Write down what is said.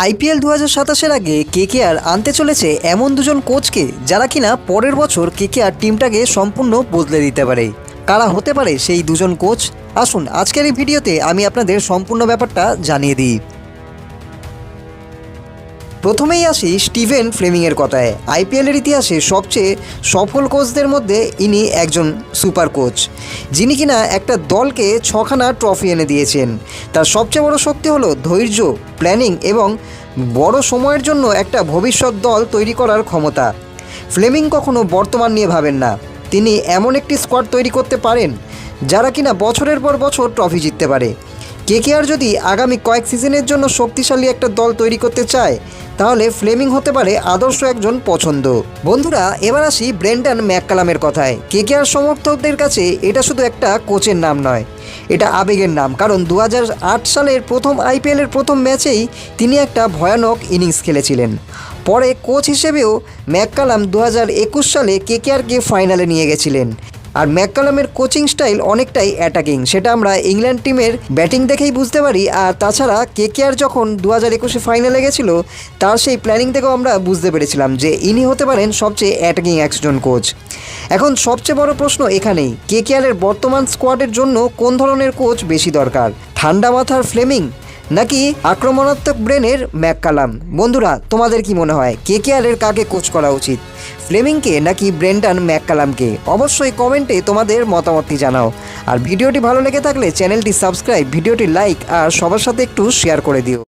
IPL ২০২৭-এর আগে KKR আনতে চলেছে এমন দুজন কোচকে যারা কিনা পরের বছর কেকেআর টিমটাকে সম্পূর্ণ বদলে দিতে পারে। কারা হতে পারে সেই দুজন কোচ? আসুন আজকের এই ভিডিওতে আমি আপনাদের সম্পূর্ণ ব্যাপারটা জানিয়ে দিই। প্রথমেই আসি স্টিভেন ফ্লেমিংয়ের কথায়। আইপিএলের ইতিহাসে সবচেয়ে সফল কোচদের মধ্যে ইনি একজন সুপার কোচ, যিনি কিনা একটা দলকে 6খানা ট্রফি এনে দিয়েছেন। তার সবচেয়ে বড় শক্তি হলো ধৈর্য, প্ল্যানিং এবং বড় সময়ের জন্য একটা ভবিষ্যৎ দল তৈরি করার ক্ষমতা। ফ্লেমিং কখনো বর্তমান নিয়ে ভাবেন না, তিনি এমন একটি স্কোয়াড তৈরি করতে পারেন যারা কিনা বছরের পর বছর ট্রফি জিততে পারে। কেকেআর যদি আগামী কয়েক সিজনের জন্য শক্তিশালী একটা দল তৈরি করতে চায় তাহলে ফ্লেমিং হতে পারে আদর্শ একজন পছন্দ। বন্ধুরা, এবার আসি ব্রেন্ডন ম্যাককালামের কথায়। কেকেআর সমর্থকদের কাছে এটা শুধু একটা কোচের নাম নয়, এটা আবেগের নাম। কারণ 2008 সালের প্রথম আইপিএলের প্রথম ম্যাচেই তিনি একটা ভয়ানক ইনিংস খেলেছিলেন। পরে কোচ হিসেবেও ম্যাককালাম 2021 সালে কেকেআরকে ফাইনালে নিয়ে গেছিলেন। আর ম্যাককালামের কোচিং স্টাইল অনেকটাই অ্যাটাকিং, সেটা আমরা ইংল্যান্ড টিমের ব্যাটিং দেখেই বুঝতে পারি। আর তাছাড়া কেকেআর যখন 2021-এ ফাইনালে গেছিল তার সেই প্ল্যানিং থেকেও আমরা বুঝতে পেরেছিলাম যে ইনি হতে পারেন সবচেয়ে অ্যাটাকিং একজন কোচ। এখন সবচেয়ে বড় প্রশ্ন এখানেই, কেকেআরের বর্তমান স্কোয়াডের জন্য কোন ধরনের কোচ বেশি দরকার? ঠান্ডা মাথার ফ্লেমিং নাকি আক্রমণাত্মক ব্রেনের ম্যাককালাম? বন্ধুরা, তোমাদের কি মনে হয় কেকেআরের কাকে কোচ করা উচিত, ফ্লেমিংকে নাকি ব্রেন্ডন ম্যাককালামকে? অবশ্যই কমেন্টে তোমাদের মতামতটি জানাও। আর ভিডিওটি ভালো লেগে থাকলে চ্যানেলটি সাবস্ক্রাইব, ভিডিওটি লাইক আর সবার সাথে একটু শেয়ার করে দিও।